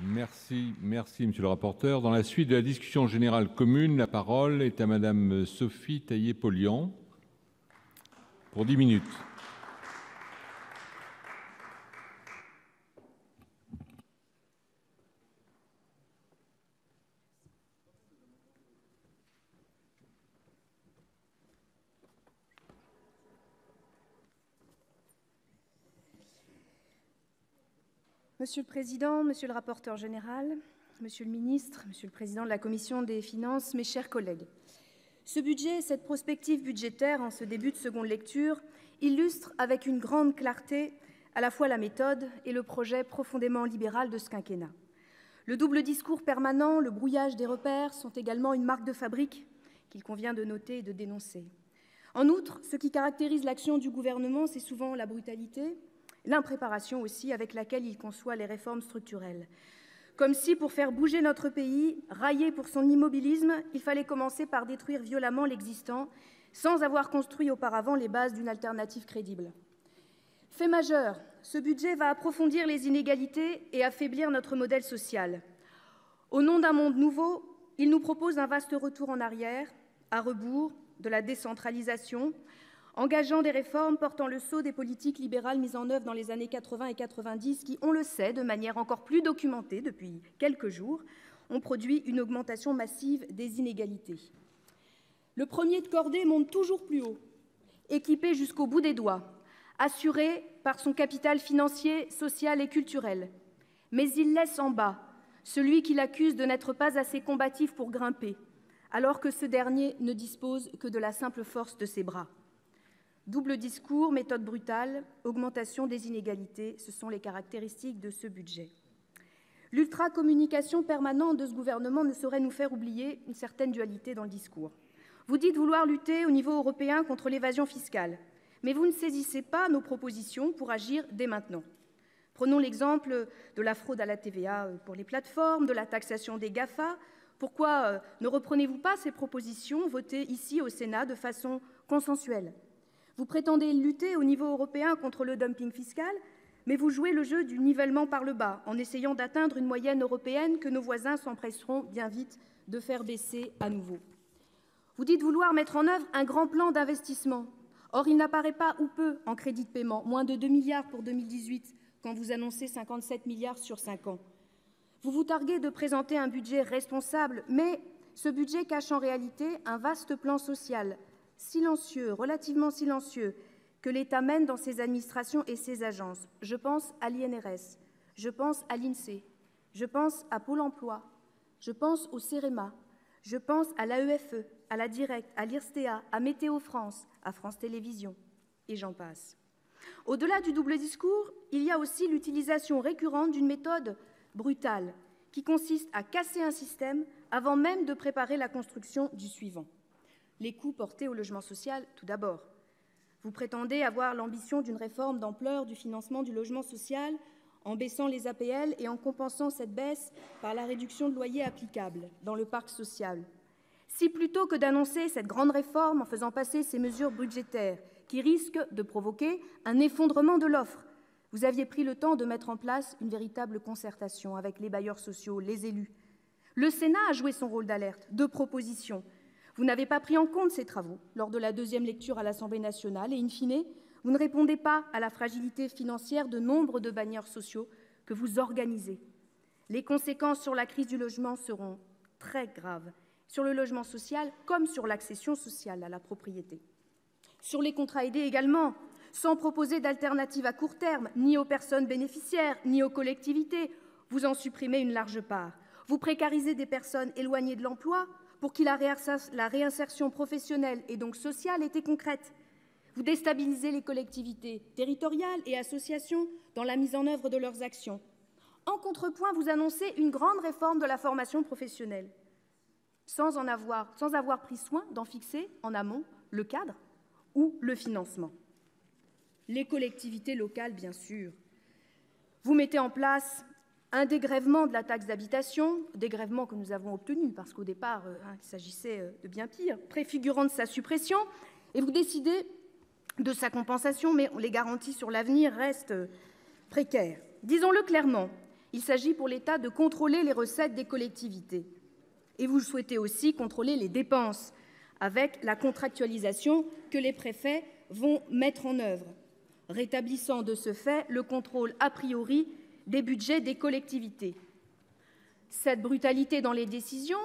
Merci, monsieur le rapporteur. Dans la suite de la discussion générale commune, la parole est à Madame Sophie Taillé-Polian pour 10 minutes. Monsieur le Président, Monsieur le rapporteur général, Monsieur le Ministre, Monsieur le Président de la Commission des Finances, mes chers collègues, ce budget, cette prospective budgétaire en ce début de seconde lecture, illustre avec une grande clarté à la fois la méthode et le projet profondément libéral de ce quinquennat. Le double discours permanent, le brouillage des repères sont également une marque de fabrique qu'il convient de noter et de dénoncer. En outre, ce qui caractérise l'action du gouvernement, c'est souvent la brutalité, l'impréparation aussi avec laquelle il conçoit les réformes structurelles. Comme si, pour faire bouger notre pays, raillé pour son immobilisme, il fallait commencer par détruire violemment l'existant, sans avoir construit auparavant les bases d'une alternative crédible. Fait majeur, ce budget va approfondir les inégalités et affaiblir notre modèle social. Au nom d'un monde nouveau, il nous propose un vaste retour en arrière, à rebours de la décentralisation, engageant des réformes portant le sceau des politiques libérales mises en œuvre dans les années 80 et 90 qui, on le sait, de manière encore plus documentée depuis quelques jours, ont produit une augmentation massive des inégalités. Le premier de cordée monte toujours plus haut, équipé jusqu'au bout des doigts, assuré par son capital financier, social et culturel. Mais il laisse en bas celui qui l'accuse de n'être pas assez combatif pour grimper, alors que ce dernier ne dispose que de la simple force de ses bras. Double discours, méthode brutale, augmentation des inégalités, ce sont les caractéristiques de ce budget. L'ultra-communication permanente de ce gouvernement ne saurait nous faire oublier une certaine dualité dans le discours. Vous dites vouloir lutter au niveau européen contre l'évasion fiscale, mais vous ne saisissez pas nos propositions pour agir dès maintenant. Prenons l'exemple de la fraude à la TVA pour les plateformes, de la taxation des GAFA. Pourquoi ne reprenez-vous pas ces propositions votées ici au Sénat de façon consensuelle ? Vous prétendez lutter au niveau européen contre le dumping fiscal, mais vous jouez le jeu du nivellement par le bas, en essayant d'atteindre une moyenne européenne que nos voisins s'empresseront bien vite de faire baisser à nouveau. Vous dites vouloir mettre en œuvre un grand plan d'investissement. Or, il n'apparaît pas ou peu en crédit de paiement, moins de 2 milliards pour 2018, quand vous annoncez 57 milliards sur 5 ans. Vous vous targuez de présenter un budget responsable, mais ce budget cache en réalité un vaste plan social, silencieux, relativement silencieux, que l'État mène dans ses administrations et ses agences. Je pense à l'INRS, je pense à l'INSEE, je pense à Pôle emploi, je pense au CEREMA, je pense à l'AEFE, à la Direct, à l'IRSTEA, à Météo France, à France Télévisions, et j'en passe. Au-delà du double discours, il y a aussi l'utilisation récurrente d'une méthode brutale qui consiste à casser un système avant même de préparer la construction du suivant. Les coûts portés au logement social, tout d'abord. Vous prétendez avoir l'ambition d'une réforme d'ampleur du financement du logement social en baissant les APL et en compensant cette baisse par la réduction de loyer applicable dans le parc social. Si plutôt que d'annoncer cette grande réforme en faisant passer ces mesures budgétaires qui risquent de provoquer un effondrement de l'offre, vous aviez pris le temps de mettre en place une véritable concertation avec les bailleurs sociaux, les élus. Le Sénat a joué son rôle d'alerte, de proposition. Vous n'avez pas pris en compte ces travaux lors de la deuxième lecture à l'Assemblée nationale et, in fine, vous ne répondez pas à la fragilité financière de nombre de bailleurs sociaux que vous organisez. Les conséquences sur la crise du logement seront très graves, sur le logement social comme sur l'accession sociale à la propriété. Sur les contrats aidés également, sans proposer d'alternative à court terme, ni aux personnes bénéficiaires, ni aux collectivités, vous en supprimez une large part. Vous précarisez des personnes éloignées de l'emploi pour qui la réinsertion professionnelle et donc sociale était concrète. Vous déstabilisez les collectivités territoriales et associations dans la mise en œuvre de leurs actions. En contrepoint, vous annoncez une grande réforme de la formation professionnelle, sans avoir pris soin d'en fixer en amont le cadre ou le financement. Les collectivités locales, bien sûr. Vous mettez en place un dégrèvement de la taxe d'habitation, dégrèvement que nous avons obtenu, parce qu'au départ, il s'agissait de bien pire, préfigurant de sa suppression, et vous décidez de sa compensation, mais les garanties sur l'avenir restent précaires. Disons-le clairement, il s'agit pour l'État de contrôler les recettes des collectivités. Et vous souhaitez aussi contrôler les dépenses avec la contractualisation que les préfets vont mettre en œuvre, rétablissant de ce fait le contrôle a priori des budgets des collectivités. Cette brutalité dans les décisions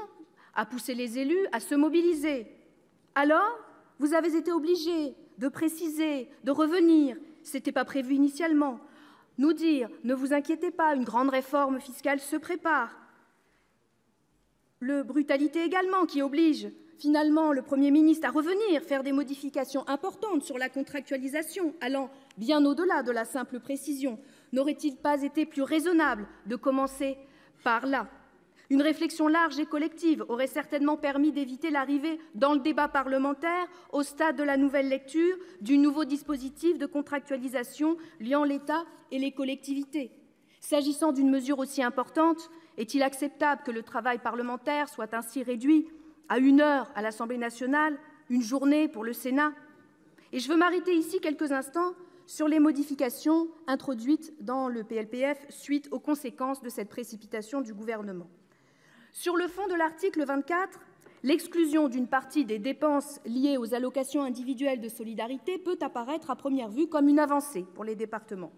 a poussé les élus à se mobiliser. Alors, vous avez été obligés de préciser, de revenir, ce n'était pas prévu initialement, nous dire « ne vous inquiétez pas, une grande réforme fiscale se prépare ». Le brutalité également qui oblige finalement le Premier ministre à revenir, faire des modifications importantes sur la contractualisation, allant bien au-delà de la simple précision. N'aurait-il pas été plus raisonnable de commencer par là? Une réflexion large et collective aurait certainement permis d'éviter l'arrivée dans le débat parlementaire, au stade de la nouvelle lecture, du nouveau dispositif de contractualisation liant l'État et les collectivités. S'agissant d'une mesure aussi importante, est-il acceptable que le travail parlementaire soit ainsi réduit à 1 heure à l'Assemblée nationale, 1 journée pour le Sénat? Et je veux m'arrêter ici quelques instants sur les modifications introduites dans le PLPF suite aux conséquences de cette précipitation du gouvernement. Sur le fond de l'article 24, l'exclusion d'une partie des dépenses liées aux allocations individuelles de solidarité peut apparaître à première vue comme une avancée pour les départements.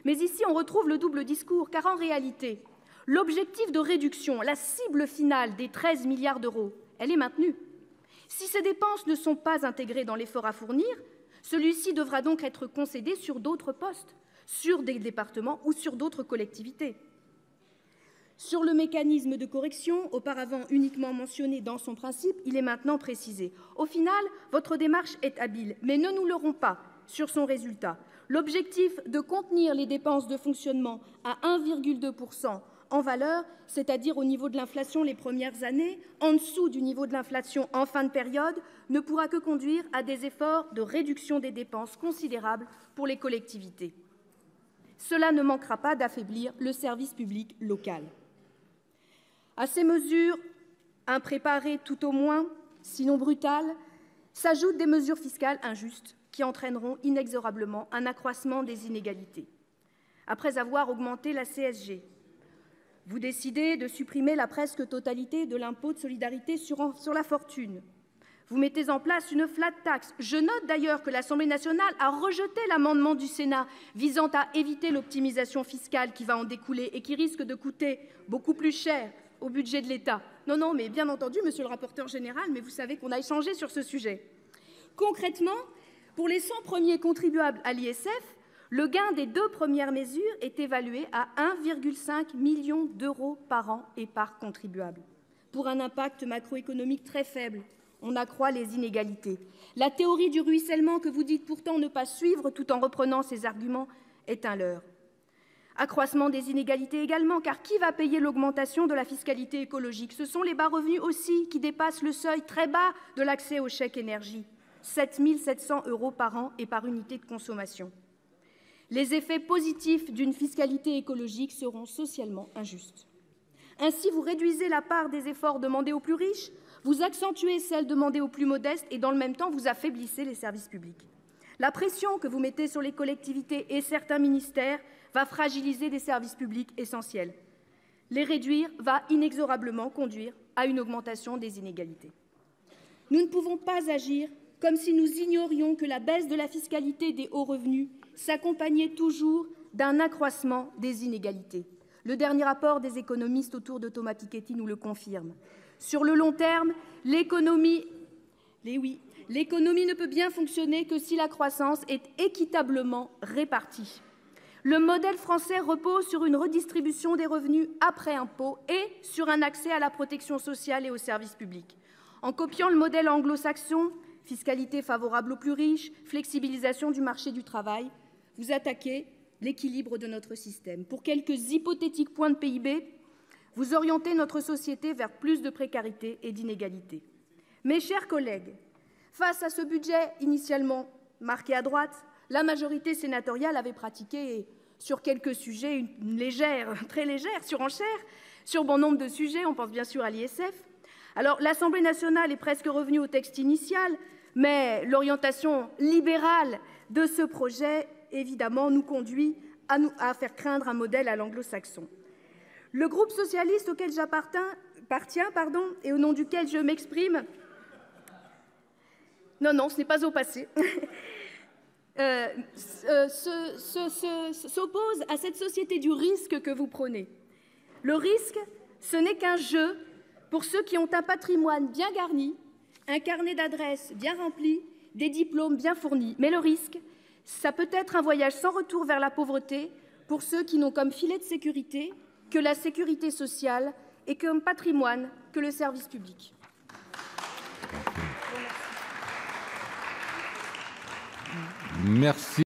Mais ici, on retrouve le double discours, car en réalité, l'objectif de réduction, la cible finale des 13 milliards d'euros, elle est maintenue. Si ces dépenses ne sont pas intégrées dans l'effort à fournir, celui-ci devra donc être concédé sur d'autres postes, sur des départements ou sur d'autres collectivités. Sur le mécanisme de correction, auparavant uniquement mentionné dans son principe, il est maintenant précisé. Au final, votre démarche est habile, mais ne nous leurrons pas sur son résultat. L'objectif de contenir les dépenses de fonctionnement à 1,2% en valeur, c'est-à-dire au niveau de l'inflation les premières années, en dessous du niveau de l'inflation en fin de période, ne pourra que conduire à des efforts de réduction des dépenses considérables pour les collectivités. Cela ne manquera pas d'affaiblir le service public local. À ces mesures impréparées tout au moins, sinon brutales, s'ajoutent des mesures fiscales injustes qui entraîneront inexorablement un accroissement des inégalités. Après avoir augmenté la CSG, vous décidez de supprimer la presque totalité de l'impôt de solidarité sur la fortune. Vous mettez en place une flat tax. Je note d'ailleurs que l'Assemblée nationale a rejeté l'amendement du Sénat visant à éviter l'optimisation fiscale qui va en découler et qui risque de coûter beaucoup plus cher au budget de l'État. Non, mais bien entendu, monsieur le rapporteur général, mais vous savez qu'on a échangé sur ce sujet. Concrètement, pour les 100 premiers contribuables à l'ISF, le gain des 2 premières mesures est évalué à 1,5 million d'euros par an et par contribuable. Pour un impact macroéconomique très faible, on accroît les inégalités. La théorie du ruissellement que vous dites pourtant ne pas suivre tout en reprenant ces arguments est un leurre. Accroissement des inégalités également, car qui va payer l'augmentation de la fiscalité écologique? Ce sont les bas revenus aussi qui dépassent le seuil très bas de l'accès au chèque énergie, 7 700 € par an et par unité de consommation. Les effets positifs d'une fiscalité écologique seront socialement injustes. Ainsi, vous réduisez la part des efforts demandés aux plus riches, vous accentuez celle demandée aux plus modestes et, dans le même temps, vous affaiblissez les services publics. La pression que vous mettez sur les collectivités et certains ministères va fragiliser des services publics essentiels. Les réduire va inexorablement conduire à une augmentation des inégalités. Nous ne pouvons pas agir comme si nous ignorions que la baisse de la fiscalité des hauts revenus s'accompagnait toujours d'un accroissement des inégalités. Le dernier rapport des économistes autour de Thomas Piketty nous le confirme. Sur le long terme, l'économie ne peut bien fonctionner que si la croissance est équitablement répartie. Le modèle français repose sur une redistribution des revenus après impôt et sur un accès à la protection sociale et aux services publics. En copiant le modèle anglo-saxon, fiscalité favorable aux plus riches, flexibilisation du marché du travail, vous attaquez l'équilibre de notre système. Pour quelques hypothétiques points de PIB, vous orientez notre société vers plus de précarité et d'inégalité. Mes chers collègues, face à ce budget initialement marqué à droite, la majorité sénatoriale avait pratiqué sur quelques sujets une très légère surenchère sur bon nombre de sujets, on pense bien sûr à l'ISF. Alors l'Assemblée nationale est presque revenue au texte initial, mais l'orientation libérale de ce projet, évidemment, nous conduit à faire craindre un modèle à l'anglo-saxon. Le groupe socialiste auquel j'appartiens, et au nom duquel je m'exprime... Non, ce n'est pas au passé. S'oppose à cette société du risque que vous prônez. Le risque, ce n'est qu'un jeu pour ceux qui ont un patrimoine bien garni, un carnet d'adresses bien rempli, des diplômes bien fournis. Mais le risque, ça peut être un voyage sans retour vers la pauvreté pour ceux qui n'ont comme filet de sécurité que la sécurité sociale et comme patrimoine que le service public. Merci.